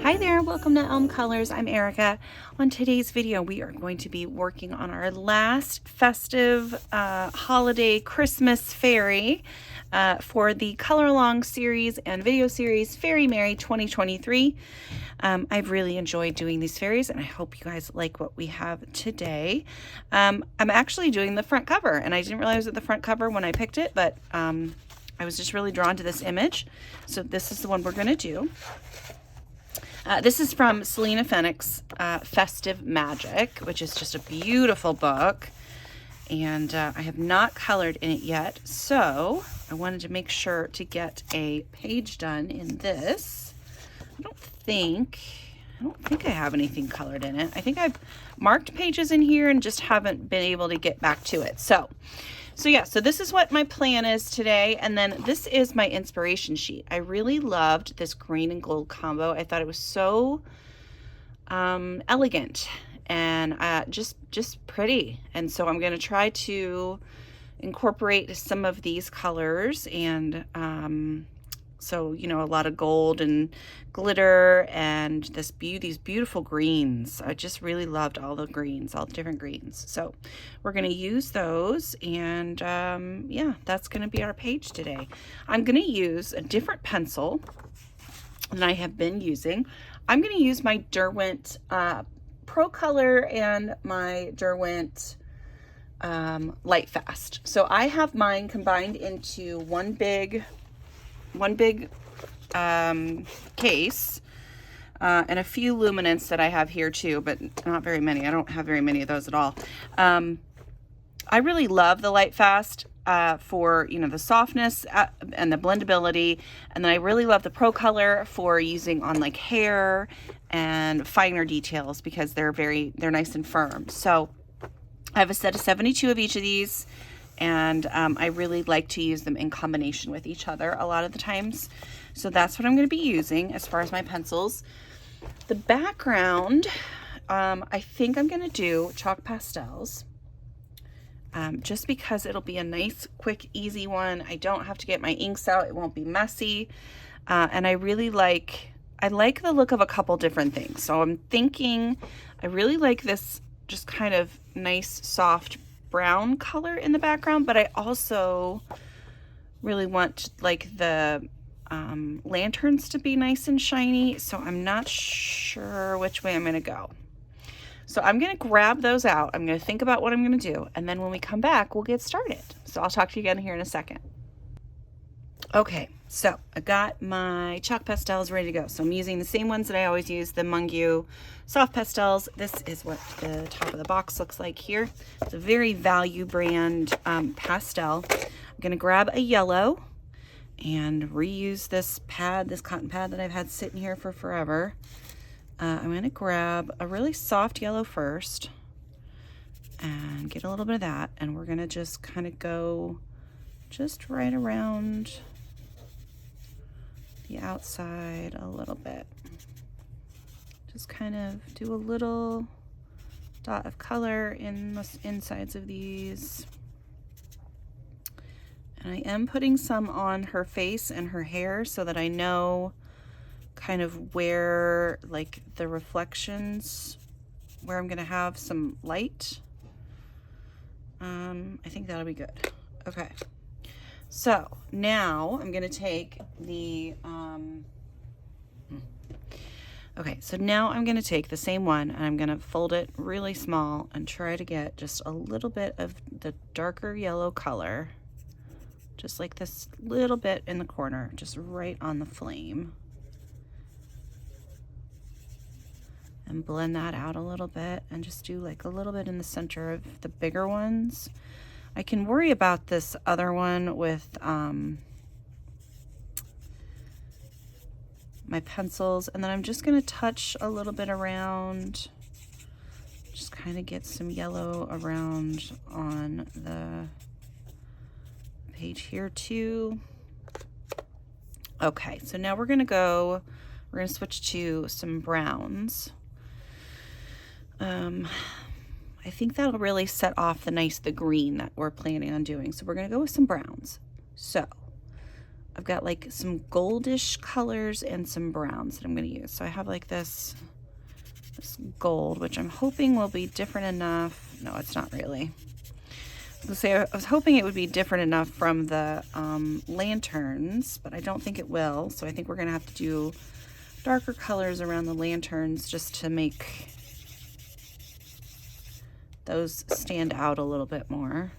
Hi there, welcome to Elm Colors. I'm Erica. On today's video, we are going to be working on our last festive holiday Christmas fairy for the color along series and video series Faerie Merry 2023. I've really enjoyed doing these fairies and I hope you guys like what we have today. I'm actually doing the front cover and I didn't realize it was the front cover when I picked it, but I was just really drawn to this image. So this is the one we're going to do. This is from Selena Fenwick's Festive Magic, which is just a beautiful book. And I have not colored in it yet, so I wanted to make sure to get a page done in this. I don't think I have anything colored in it. I think I've marked pages in here and just haven't been able to get back to it. So yeah, so this is what my plan is today. And then this is my inspiration sheet. I really loved this green and gold combo. I thought it was so elegant and just pretty. And so I'm going to try to incorporate some of these colors and so, you know, a lot of gold and glitter and these beautiful greens. I just really loved all the greens, all the different greens. So we're going to use those and yeah, that's going to be our page today. I'm going to use a different pencil than I have been using. I'm going to use my Derwent Pro Color and my Derwent Light Fast. So I have mine combined into one big case and a few luminants that I have here too, but not very many. I don't have very many of those at all. I really love the Light Fast for, you know, the softness and the blendability, and then I really love the Pro Color for using on like hair and finer details because they're nice and firm. So I have a set of 72 of each of these. And I really like to use them in combination with each other a lot of the times. So that's what I'm going to be using as far as my pencils. The background, I think I'm going to do chalk pastels. Just because it'll be a nice, quick, easy one. I don't have to get my inks out. It won't be messy. And I like the look of a couple different things. So I'm thinking I really like this just kind of nice, soft brown color in the background, but I also really want like the lanterns to be nice and shiny, so I'm not sure which way I'm going to go. So I'm going to grab those out. I'm going to think about what I'm going to do, and then when we come back, we'll get started. So I'll talk to you again here in a second. Okay, so I got my chalk pastels ready to go. So I'm using the same ones that I always use, the Mungu soft pastels. This is what the top of the box looks like here. It's a very value brand pastel. I'm going to grab a yellow and reuse this cotton pad that I've had sitting here for forever. I'm going to grab a really soft yellow first and get a little bit of that. And we're going to just kind of go just right around the outside a little bit. Just kind of do a little dot of color in the insides of these. And I am putting some on her face and her hair so that I know kind of where, like the reflections, where I'm gonna have some light. I think that'll be good. Okay. So now I'm going to take the, so now I'm going to take the same one and I'm going to fold it really small and try to get just a little bit of the darker yellow color, just like this little bit in the corner, just right on the flame. And blend that out a little bit and just do like a little bit in the center of the bigger ones. I can worry about this other one with my pencils, and then I'm just going to touch a little bit around, just kind of get some yellow around on the page here too. Okay, so now we're going to switch to some browns. I think that'll really set off the green that we're planning on doing. So we're going to go with some browns. So I've got like some goldish colors and some browns that I'm going to use. So I have like this gold, which I'm hoping will be different enough. No, it's not really. I was hoping it would be different enough from the lanterns, but I don't think it will. So I think we're going to have to do darker colors around the lanterns just to make those stand out a little bit more.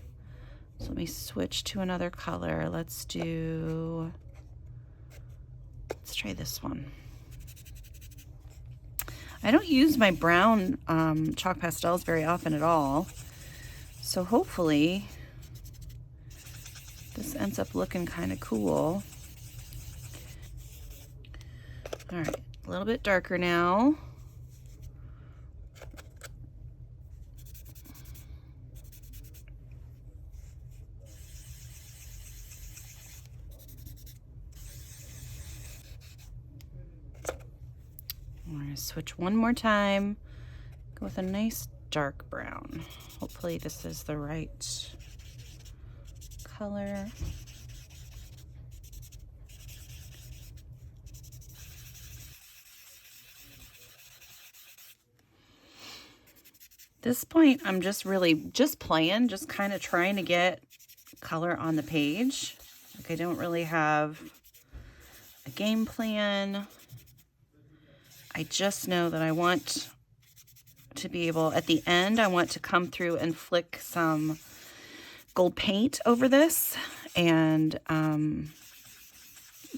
So let me switch to another color. Let's try this one. I don't use my brown chalk pastels very often at all. So hopefully this ends up looking kind of cool. All right, a little bit darker now. I'm going to switch one more time. Go with a nice dark brown. Hopefully this is the right color. This point, I'm just playing, just kind of trying to get color on the page. Like I don't really have a game plan. I just know that I want to be able, at the end, I want to come through and flick some gold paint over this and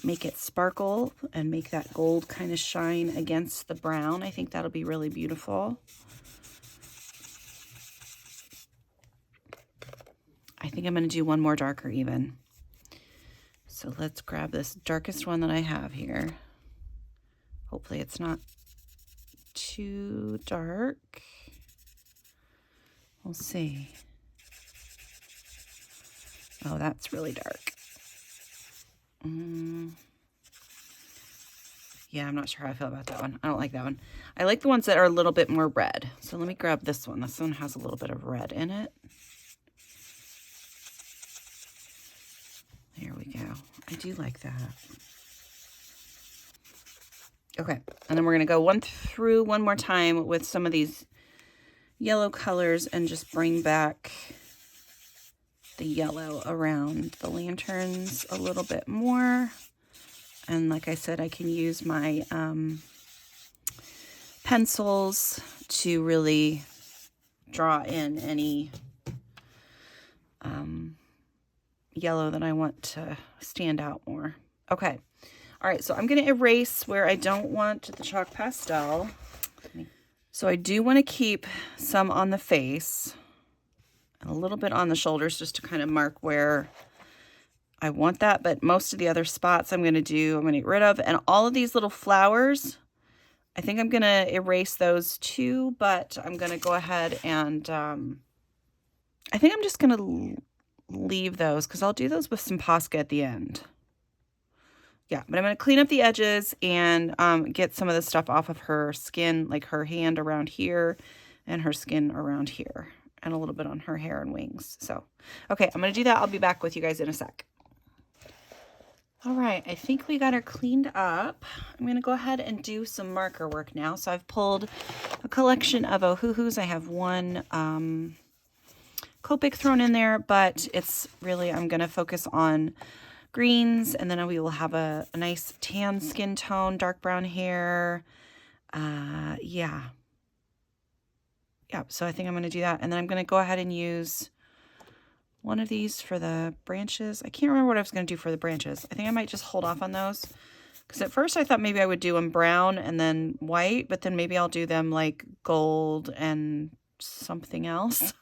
make it sparkle and make that gold kind of shine against the brown. I think that'll be really beautiful. I think I'm going to do one more darker even. So let's grab this darkest one that I have here. Hopefully it's not too dark. We'll see. Oh, that's really dark. Yeah, I'm not sure how I feel about that one. I don't like that one. I like the ones that are a little bit more red. So let me grab this one. This one has a little bit of red in it. There we go. I do like that. Okay, and then we're going to go through one more time with some of these yellow colors and just bring back the yellow around the lanterns a little bit more. And like I said, I can use my pencils to really draw in any yellow that I want to stand out more. Okay. All right, so I'm going to erase where I don't want the chalk pastel. So I do want to keep some on the face and a little bit on the shoulders just to kind of mark where I want that. But most of the other spots I'm going to get rid of. And all of these little flowers, I think I'm going to erase those too, but I'm going to go ahead and I think I'm just going to leave those because I'll do those with some Posca at the end. Yeah, but I'm going to clean up the edges and get some of the stuff off of her skin, like her hand around here and her skin around here and a little bit on her hair and wings. So, okay, I'm going to do that. I'll be back with you guys in a sec. All right, I think we got her cleaned up. I'm going to go ahead and do some marker work now. So I've pulled a collection of Ohuhus. I have one Copic thrown in there, but it's really, I'm going to focus on greens, and then we will have a nice tan skin tone, dark brown hair. Yeah, so I think I'm going to do that. And then I'm going to go ahead and use one of these for the branches. I can't remember what I was going to do for the branches. I think I might just hold off on those. Because at first I thought maybe I would do them brown and then white, but then maybe I'll do them like gold and something else.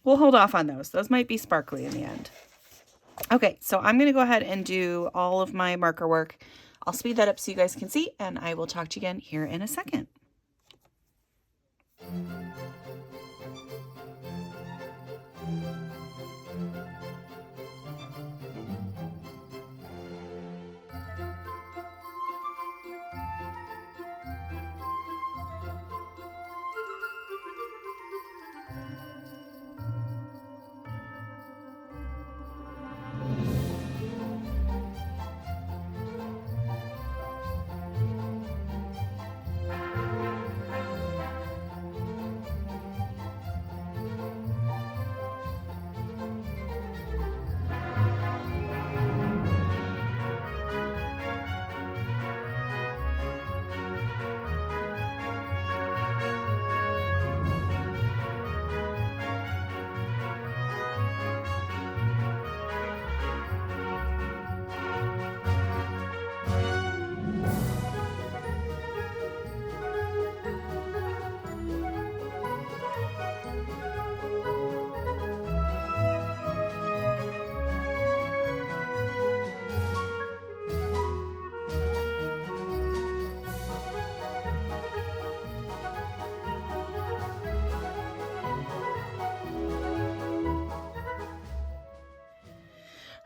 We'll hold off on those. Those might be sparkly in the end. Okay, so I'm going to go ahead and do all of my marker work. I'll speed that up so you guys can see, and I will talk to you again here in a second.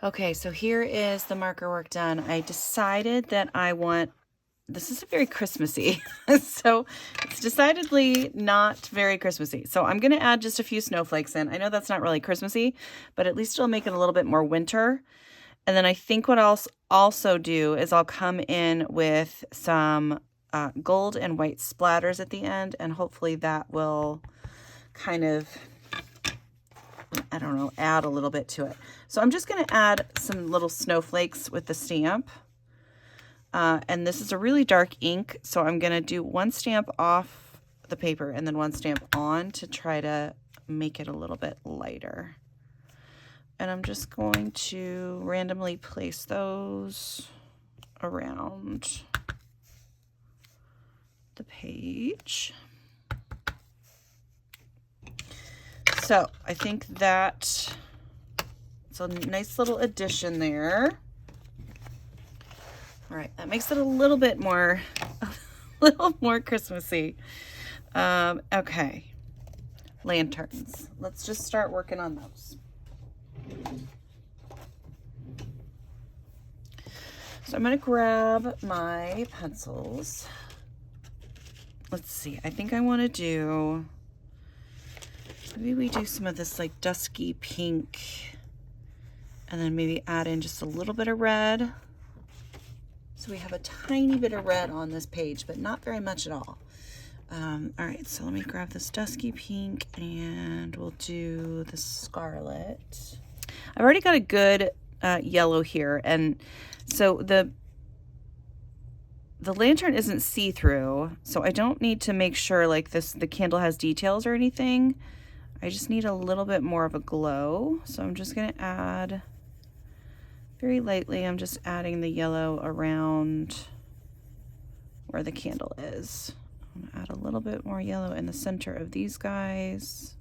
Okay, so here is the marker work done. I decided that this is very Christmassy. So it's decidedly not very Christmassy. So I'm going to add just a few snowflakes in. I know that's not really Christmassy, but at least it'll make it a little bit more winter. And then I think what I'll also do is I'll come in with some gold and white splatters at the end, and hopefully that will kind of, I don't know, add a little bit to it. So I'm just going to add some little snowflakes with the stamp. And this is a really dark ink, so I'm going to do one stamp off the paper and then one stamp on to try to make it a little bit lighter. And I'm just going to randomly place those around the page. So I think that it's a nice little addition there. All right, that makes it a little bit more, Christmassy. Okay, lanterns. Let's just start working on those. So I'm gonna grab my pencils. Let's see, I think I wanna do, maybe we do some of this like dusky pink and then maybe add in just a little bit of red. So we have a tiny bit of red on this page, but not very much at all. All right, so let me grab this dusky pink and we'll do the scarlet. I've already got a good yellow here, and so the lantern isn't see-through, so I don't need to make sure like the candle has details or anything. I just need a little bit more of a glow, so I'm just gonna add very lightly. I'm just adding the yellow around where the candle is. I'm gonna add a little bit more yellow in the center of these guys.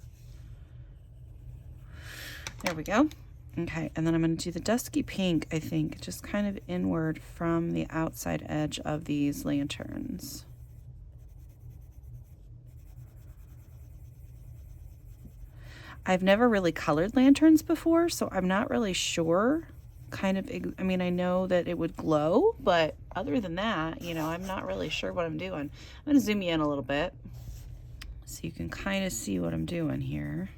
There we go. Okay, and then I'm gonna do the dusky pink, I think, just kind of inward from the outside edge of these lanterns. I've never really colored lanterns before, so I'm not really sure. I mean, I know that it would glow, but other than that, you know, I'm not really sure what I'm doing. I'm going to zoom you in a little bit so you can kind of see what I'm doing here.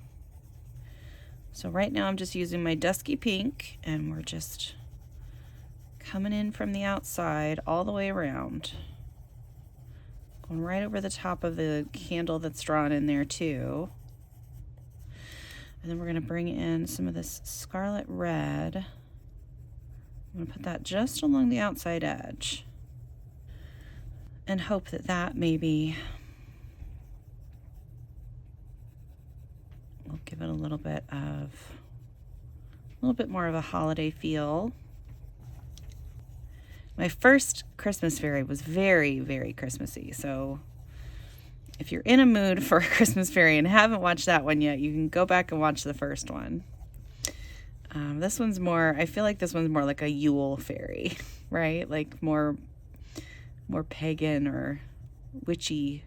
So right now I'm just using my dusky pink, and we're just coming in from the outside all the way around. Going right over the top of the candle that's drawn in there too. And then we're going to bring in some of this scarlet red. I'm going to put that just along the outside edge and hope that that maybe will give it a little bit more of a holiday feel. My first Christmas fairy was very, very Christmassy, so if you're in a mood for a Christmas fairy and haven't watched that one yet, you can go back and watch the first one. This one's more, I feel like this one's more like a Yule fairy, right? Like more pagan or witchy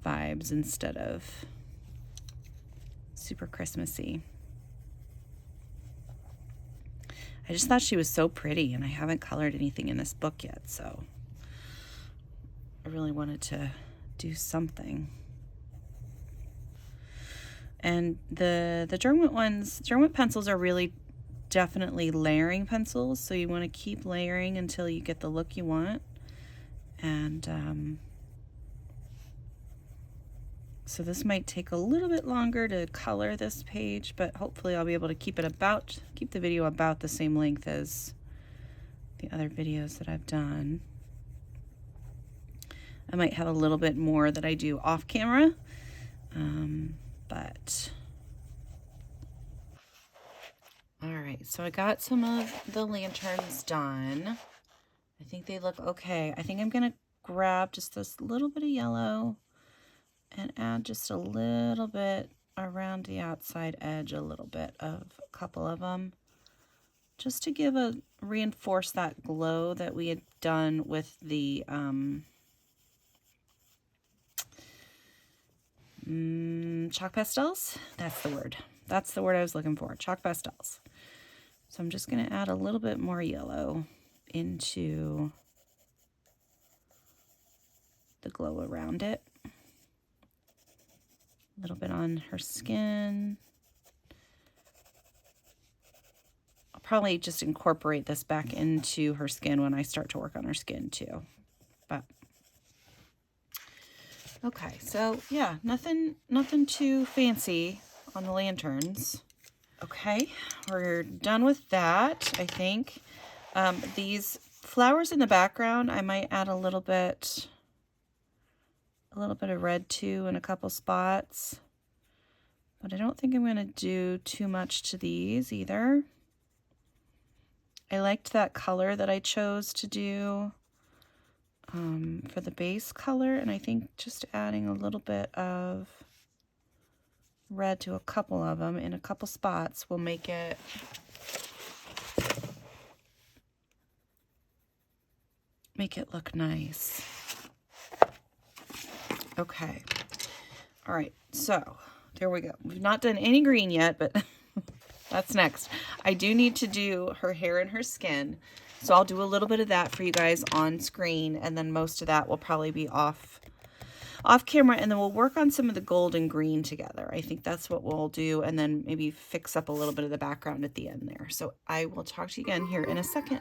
vibes instead of super Christmassy. I just thought she was so pretty, and I haven't colored anything in this book yet, so I really wanted to do something. And the Derwent pencils are really definitely layering pencils, so you want to keep layering until you get the look you want. And so this might take a little bit longer to color this page, but hopefully I'll be able to keep the video about the same length as the other videos that I've done. I might have a little bit more that I do off camera, but all right, so I got some of the lanterns done. I think they look okay. I think I'm gonna grab just this little bit of yellow and add just a little bit around the outside edge, a little bit of a couple of them, just to reinforce that glow that we had done with the chalk pastels. That's the word I was looking for, chalk pastels. So I'm just going to add a little bit more yellow into the glow around it. A little bit on her skin. I'll probably just incorporate this back into her skin when I start to work on her skin too. But okay, so yeah, nothing too fancy on the lanterns. Okay, we're done with that, I think. These flowers in the background, I might add a little bit of red too in a couple spots. But I don't think I'm going to do too much to these either. I liked that color that I chose to do for the base color, and I think just adding a little bit of red to a couple of them in a couple spots will make it look nice. Okay. All right, so there we go. We've not done any green yet, but that's next. I do need to do her hair and her skin, so I'll do a little bit of that for you guys on screen, and then most of that will probably be off camera, and then we'll work on some of the gold and green together. I think that's what we'll do, and then maybe fix up a little bit of the background at the end there. So I will talk to you again here in a second.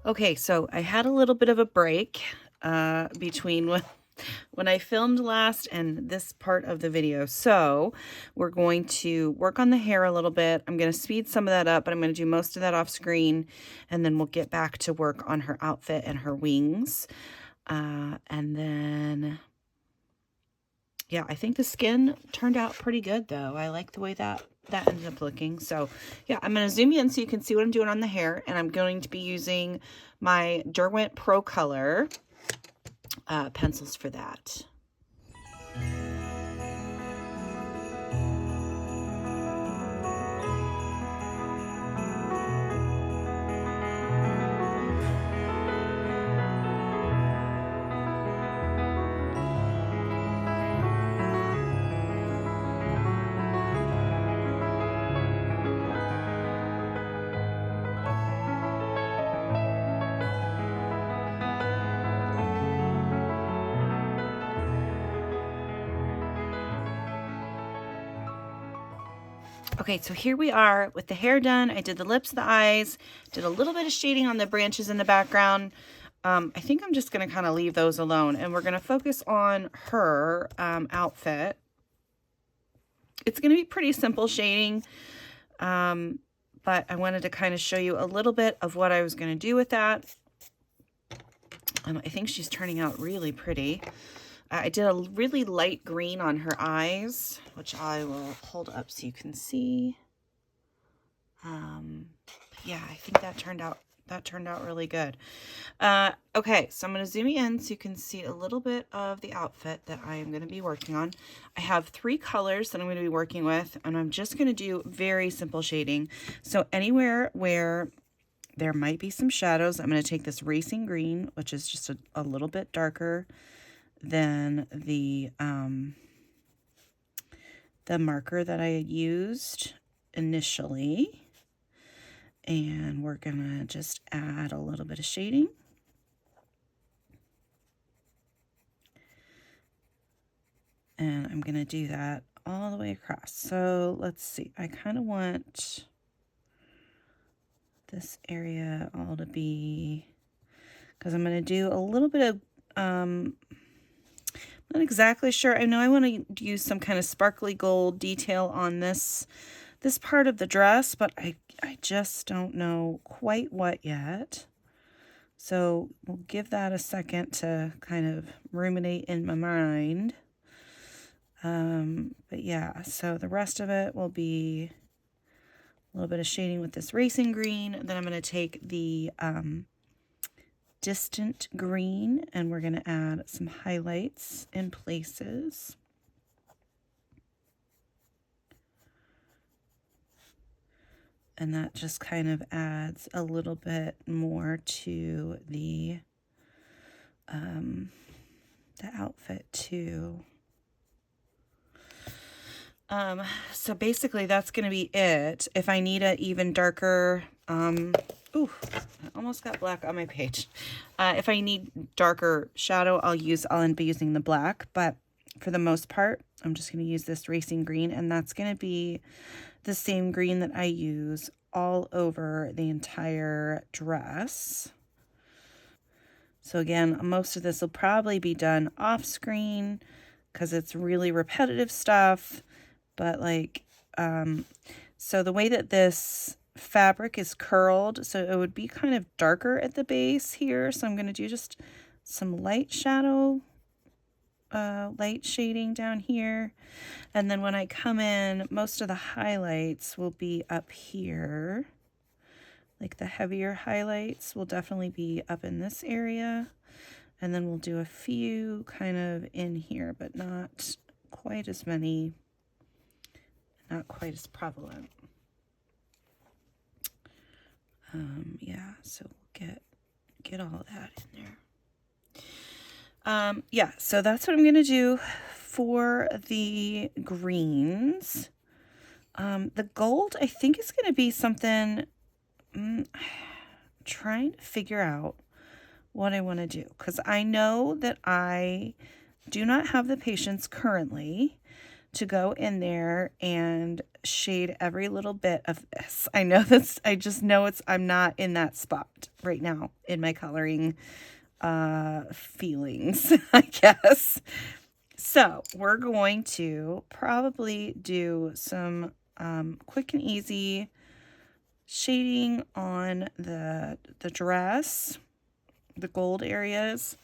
Okay, so I had a little bit of a break between when I filmed last and this part of the video. So we're going to work on the hair a little bit. I'm going to speed some of that up, but I'm going to do most of that off screen, and then we'll get back to work on her outfit and her wings. And then, yeah, I think the skin turned out pretty good though. I like the way that ended up looking. So yeah, I'm going to zoom in so you can see what I'm doing on the hair, and I'm going to be using my Derwent Pro Color pencils for that. Okay, so here we are with the hair done. I did the lips, the eyes, did a little bit of shading on the branches in the background. I think I'm just going to kind of leave those alone, and we're going to focus on her outfit. It's going to be pretty simple shading, but I wanted to kind of show you a little bit of what I was going to do with that. I think she's turning out really pretty. I did a really light green on her eyes, which I will hold up so you can see. Yeah, I think that turned out really good. Okay, so I'm going to zoom in so you can see a little bit of the outfit that I am going to be working on. I have 3 colors that I'm going to be working with, and I'm just going to do very simple shading. So anywhere where there might be some shadows, I'm going to take this racing green, which is just a little bit darker than the marker that I used initially, and we're gonna just add a little bit of shading. And I'm gonna do that all the way across. So let's see, I kind of want this area all to be, because I'm going to do a little bit of, not exactly sure. I know I want to use some kind of sparkly gold detail on this part of the dress, but I just don't know quite what yet. So we'll give that a second to kind of ruminate in my mind. But yeah, so the rest of it will be a little bit of shading with this racing green. Then I'm going to take the distant green and we're going to add some highlights in places. And that just kind of adds a little bit more to the outfit too. So basically that's going to be it. If I need an even darker, ooh, I almost got black on my page. If I need darker shadow, I'll end up using the black, but for the most part, I'm just going to use this racing green, and that's going to be the same green that I use all over the entire dress. So again, most of this will probably be done off screen because it's really repetitive stuff. But like, so the way that this fabric is curled, so it would be kind of darker at the base here. So I'm going to do just some light shadow, light shading down here. And then when I come in, most of the highlights will be up here. Like the heavier highlights will definitely be up in this area. And then we'll do a few kind of in here, but not quite as many, not quite as prevalent. Yeah, so we'll get all that in there. Yeah, so that's what I'm going to do for the greens. The gold, I think, is going to be something, trying to figure out what I want to do, because I know that I do not have the patience currently to go in there and shade every little bit of this. I know that's, I just know I'm not in that spot right now in my coloring feelings, I guess. So we're going to probably do some quick and easy shading on the dress, the gold areas.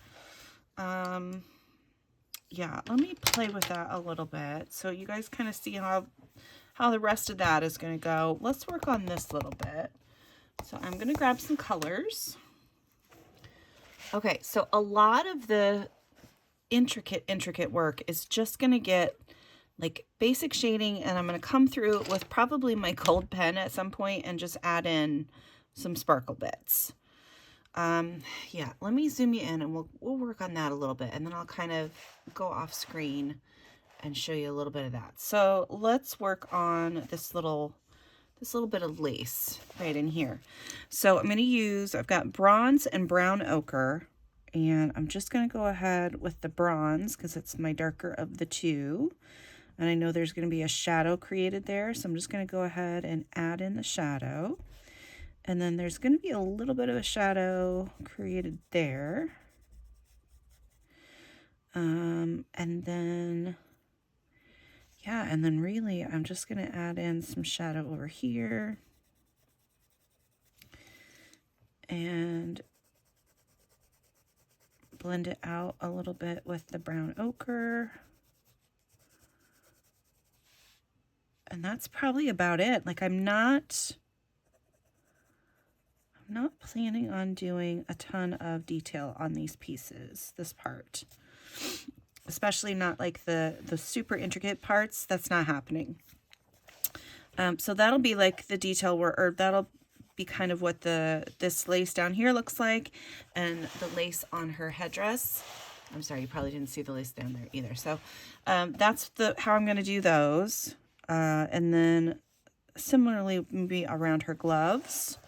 Yeah, let me play with that a little bit so you guys kind of see how the rest of that is going to go. Let's work on this little bit. So I'm going to grab some colors. Okay, so a lot of the intricate work is just going to get like basic shading, and I'm going to come through with probably my gold pen at some point and just add in some sparkle bits. Yeah, let me zoom you in and we'll work on that a little bit, and then I'll kind of go off screen and show you a little bit of that. So let's work on this little bit of lace right in here. So I'm going to use, I've got bronze and brown ochre, and I'm just going to go ahead with the bronze because it's my darker of the two. And I know there's going to be a shadow created there, so I'm just going to go ahead and add in the shadow. And then there's going to be a little bit of a shadow created there. And then, yeah, and then really I'm just going to add in some shadow over here. And blend it out a little bit with the brown ochre. And that's probably about it. Like I'm not planning on doing a ton of detail on these pieces, this part. Especially not like the super intricate parts. That's not happening. So that'll be like the detail or that'll be kind of what this lace down here looks like, and the lace on her headdress. I'm sorry, you probably didn't see the lace down there either. So that's how I'm going to do those. And then similarly, maybe around her gloves.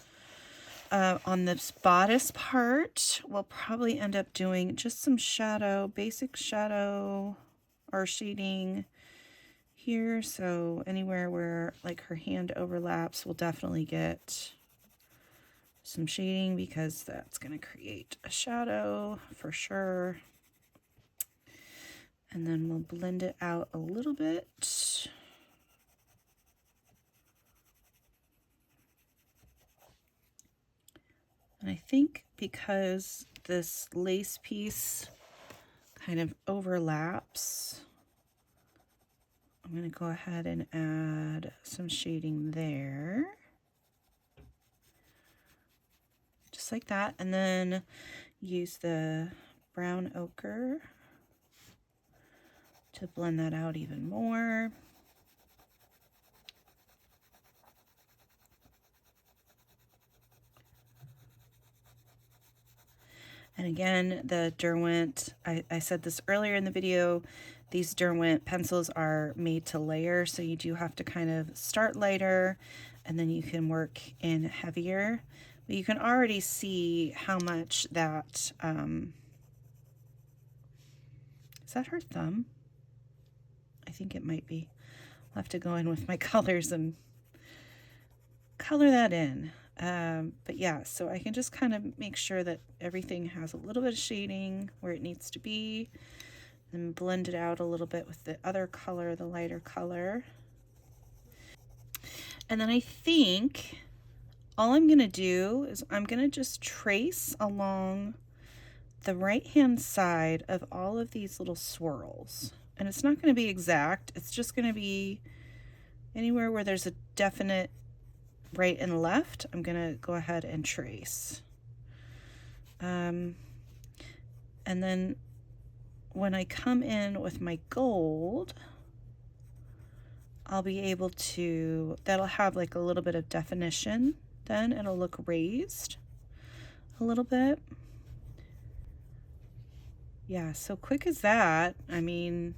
On this bodice part, we'll probably end up doing just some shadow, basic shadow or shading here, so anywhere where like her hand overlaps, we'll definitely get some shading because that's going to create a shadow for sure. And then we'll blend it out a little bit. And I think because this lace piece kind of overlaps, I'm going to go ahead and add some shading there. Just like that. And then use the brown ochre to blend that out even more. And again, the Derwent, I said this earlier in the video, these Derwent pencils are made to layer, so you do have to kind of start lighter and then you can work in heavier. But you can already see how much that, is that her thumb? I think it might be. I'll have to go in with my colors and color that in. But yeah, so I can just kind of make sure that everything has a little bit of shading where it needs to be, and blend it out a little bit with the other color, the lighter color. And then I think all I'm going to do is I'm going to just trace along the right hand side of all of these little swirls. And it's not going to be exact, it's just going to be anywhere where there's a definite right and left. I'm going to go ahead and trace. And then when I come in with my gold, I'll be able to, that'll have like a little bit of definition, then it'll look raised a little bit. Yeah, so quick as that. I mean,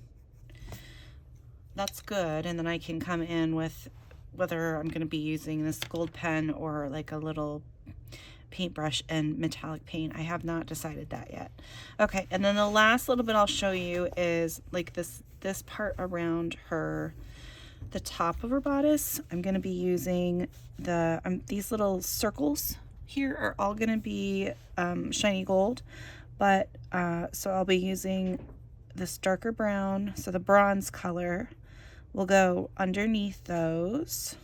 that's good. And then I can come in with whether I'm going to be using this gold pen or like a little paintbrush and metallic paint. I have not decided that yet. Okay, and then the last little bit I'll show you is like this part around her, the top of her bodice. I'm going to be using the these little circles here are all going to be shiny gold, but so I'll be using this darker brown, so the bronze color will go underneath those.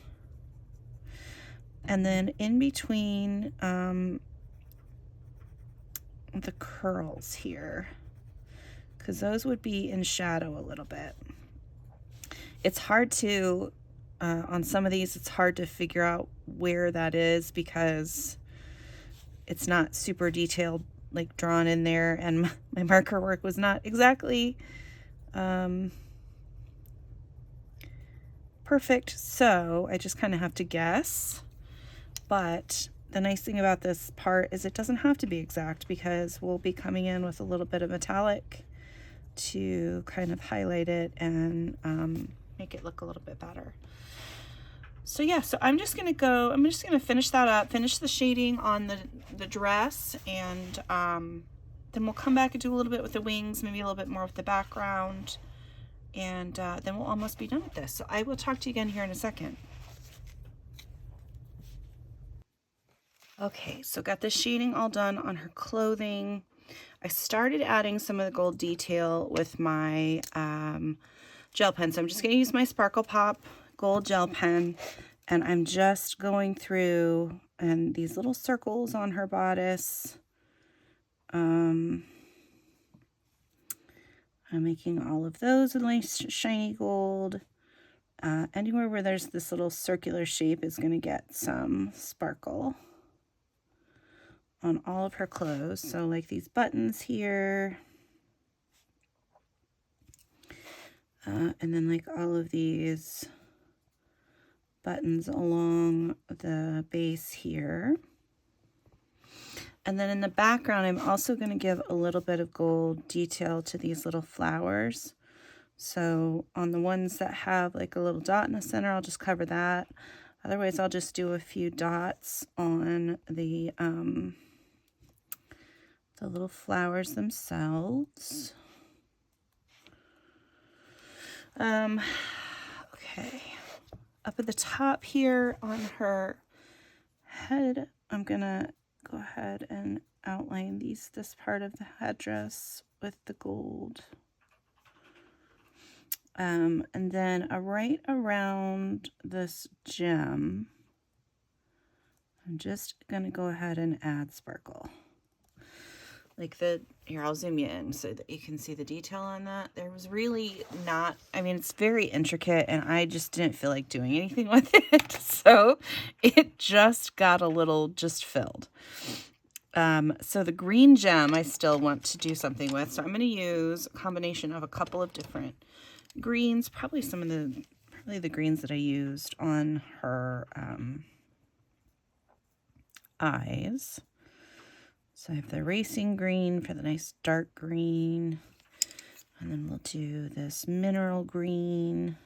And then in between the curls here, because those would be in shadow a little bit. It's hard to, on some of these, it's hard to figure out where that is because it's not super detailed, like drawn in there, and my marker work was not exactly perfect, so I just kind of have to guess. But the nice thing about this part is it doesn't have to be exact because we'll be coming in with a little bit of metallic to kind of highlight it and make it look a little bit better. So yeah, so I'm just gonna finish that up, finish the shading on the dress, and then we'll come back and do a little bit with the wings, maybe a little bit more with the background, and then we'll almost be done with this. So I will talk to you again here in a second. Okay, so got the shading all done on her clothing. I started adding some of the gold detail with my gel pen. So I'm just going to use my Sparkle Pop gold gel pen, and I'm just going through and these little circles on her bodice. I'm making all of those a nice shiny gold. Anywhere where there's this little circular shape is going to get some sparkle on all of her clothes. So like these buttons here, and then like all of these buttons along the base here. And then in the background, I'm also going to give a little bit of gold detail to these little flowers. So on the ones that have like a little dot in the center, I'll just cover that. Otherwise, I'll just do a few dots on the little flowers themselves. Okay, up at the top here on her head, I'm gonna go ahead and outline this part of the headdress with the gold. And then right around this gem, I'm just gonna go ahead and add sparkle. Like here, I'll zoom you in so that you can see the detail on that. There was really not, I mean, it's very intricate and I just didn't feel like doing anything with it. So it just got a little just filled. So the green gem I still want to do something with. So I'm going to use a combination of a couple of different greens, probably the greens that I used on her eyes. So I have the racing green for the nice dark green, and then we'll do this mineral green.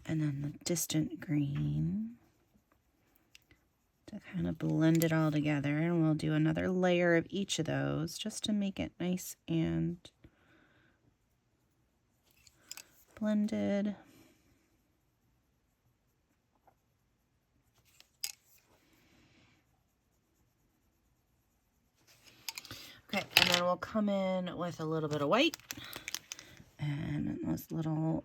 And then the distant green to kind of blend it all together. And we'll do another layer of each of those just to make it nice and blended. Okay, and then we'll come in with a little bit of white and those little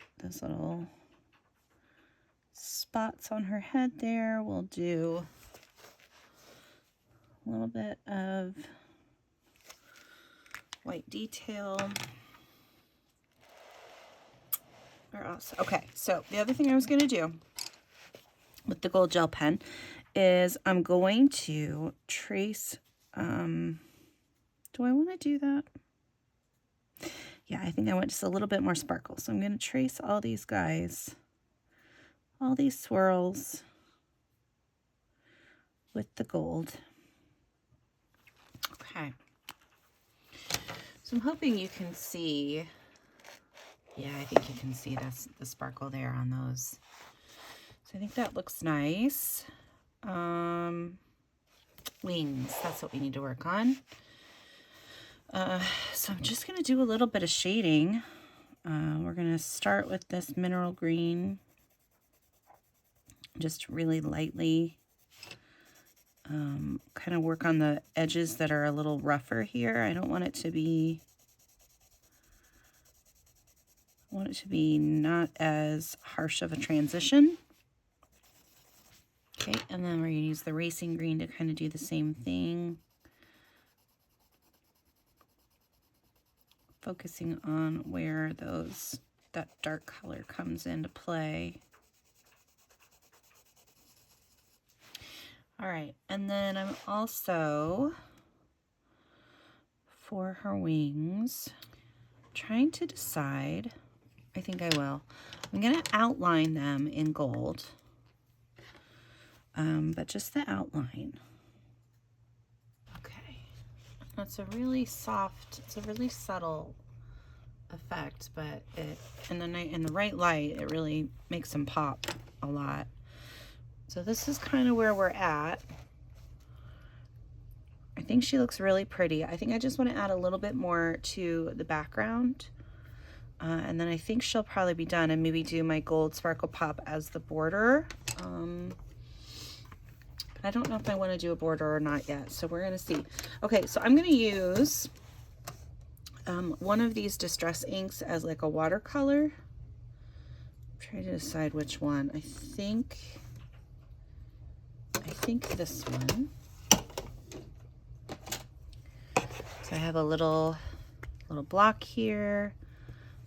spots on her head there. We'll do a little bit of white detail. Okay, so the other thing I was going to do with the gold gel pen is I'm going to trace, do I want to do that? Yeah, I think I want just a little bit more sparkle. So I'm going to trace all these guys, all these swirls with the gold. Okay. So I'm hoping you can see, yeah, I think you can see the sparkle there on those. So I think that looks nice. Wings, that's what we need to work on. So I'm just going to do a little bit of shading. We're going to start with this mineral green, just really lightly. Kind of work on the edges that are a little rougher here. I don't want it to be, I want it to be not as harsh of a transition. Okay, and then we're going to use the racing green to kind of do the same thing. Focusing on where that dark color comes into play. All right, and then I'm also, for her wings, trying to decide, I think I will. I'm gonna outline them in gold, but just the outline. Okay, that's a really soft, it's a really subtle effect, but in the right light, it really makes them pop a lot. So this is kind of where we're at. I think she looks really pretty. I think I just want to add a little bit more to the background. And then I think she'll probably be done, and maybe do my gold sparkle pop as the border. But I don't know if I want to do a border or not yet, so we're going to see. Okay, so I'm going to use one of these distress inks as like a watercolor. Try to decide which one. I think this one. So I have a little block here.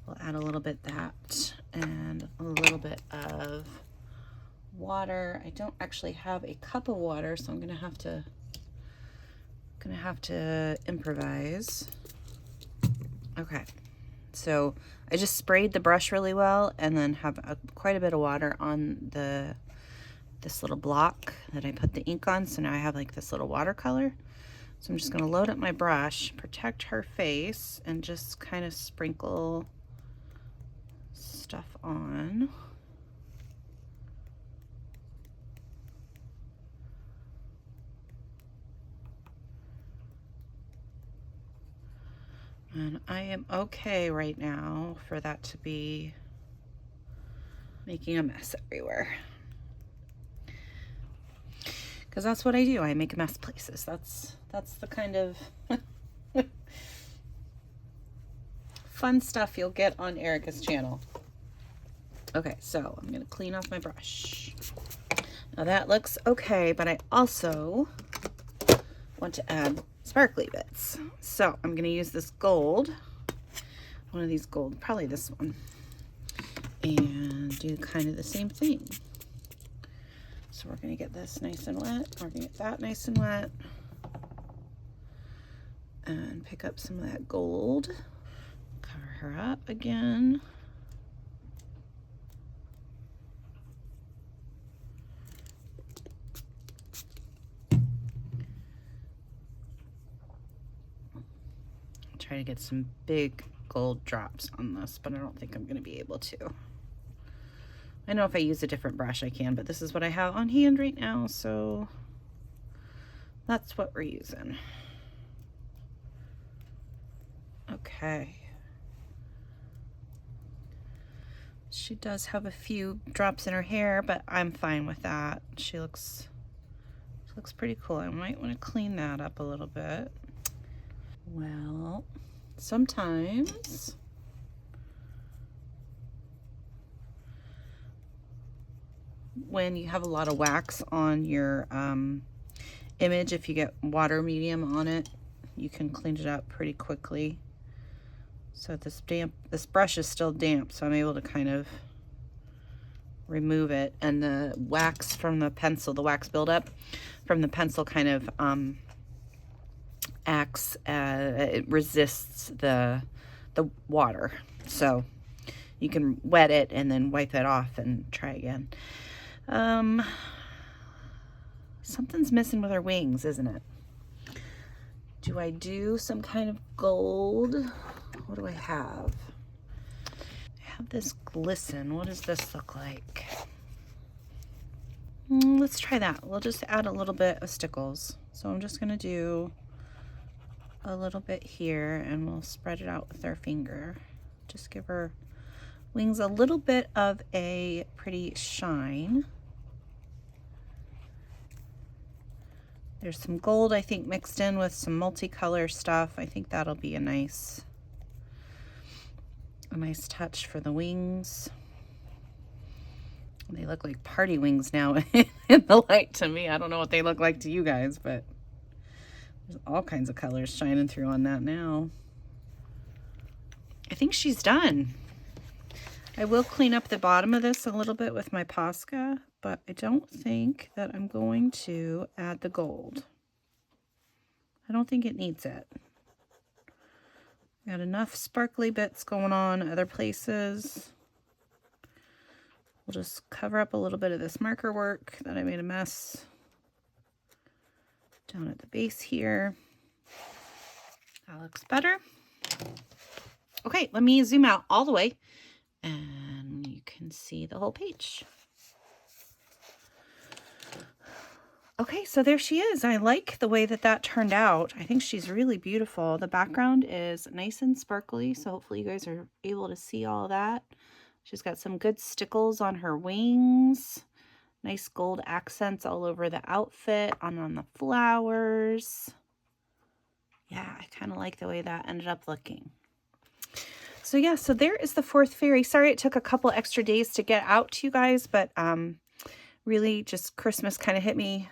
We'll add a little bit of that and a little bit of water. I don't actually have a cup of water, so I'm gonna have to improvise. Okay, so I just sprayed the brush really well and then have quite a bit of water on this little block that I put the ink on. So now I have like this little watercolor. So I'm just going to load up my brush, protect her face, and just kind of sprinkle stuff on. And I am okay right now for that to be making a mess everywhere. Because that's what I do. I make a mess places. That's the kind of fun stuff you'll get on Erica's channel. Okay, so I'm going to clean off my brush. Now that looks okay, but I also want to add sparkly bits. So I'm going to use this gold, one of these gold, probably this one, and do kind of the same thing. So we're going to get this nice and wet. We're going to get that nice and wet. And pick up some of that gold. Cover her up again. Try to get some big gold drops on this, but I don't think I'm going to be able to. I know if I use a different brush I can, but this is what I have on hand right now, so that's what we're using. Okay. She does have a few drops in her hair, but I'm fine with that. She looks pretty cool. I might want to clean that up a little bit. Well, sometimes when you have a lot of wax on your image, if you get water medium on it, you can clean it up pretty quickly. So this brush is still damp, so I'm able to kind of remove it, and the wax from the pencil, the wax buildup from the pencil kind of acts, it resists the water. So you can wet it and then wipe it off and try again. Something's missing with her wings, isn't it? Do I do some kind of gold? What do I have? I have this glisten. What does this look like? Let's try that. We'll just add a little bit of stickles. So I'm just going to do a little bit here, and we'll spread it out with our finger. Just give her wings a little bit of a pretty shine. There's some gold, I think, mixed in with some multicolor stuff. I think that'll be a nice touch for the wings. They look like party wings now in the light to me. I don't know what they look like to you guys, but there's all kinds of colors shining through on that now. I think she's done. I will clean up the bottom of this a little bit with my Posca, but I don't think that I'm going to add the gold. I don't think it needs it. Got enough sparkly bits going on other places. We'll just cover up a little bit of this marker work that I made a mess down at the base here. That looks better. Okay, let me zoom out all the way and you can see the whole page. Okay, so there she is. I like the way that turned out. I think she's really beautiful. The background is nice and sparkly, so hopefully you guys are able to see all of that. She's got some good stickles on her wings. Nice gold accents all over the outfit, on the flowers. Yeah, I kind of like the way that ended up looking. So yeah, so there is the fourth fairy. Sorry it took a couple extra days to get out to you guys, but really just Christmas kind of hit me.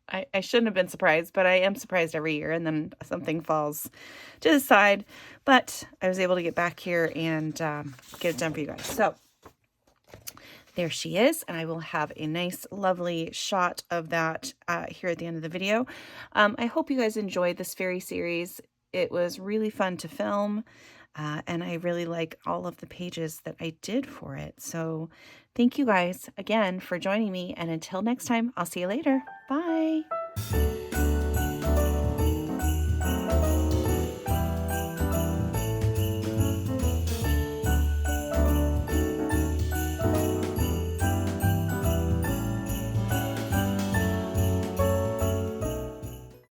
I shouldn't have been surprised, but I am surprised every year, and then something falls to the side. But I was able to get back here and get it done for you guys. So there she is, and I will have a nice, lovely shot of that here at the end of the video. I hope you guys enjoyed this fairy series. It was really fun to film, and I really like all of the pages that I did for it. So thank you guys again for joining me, and until next time, I'll see you later. Bye!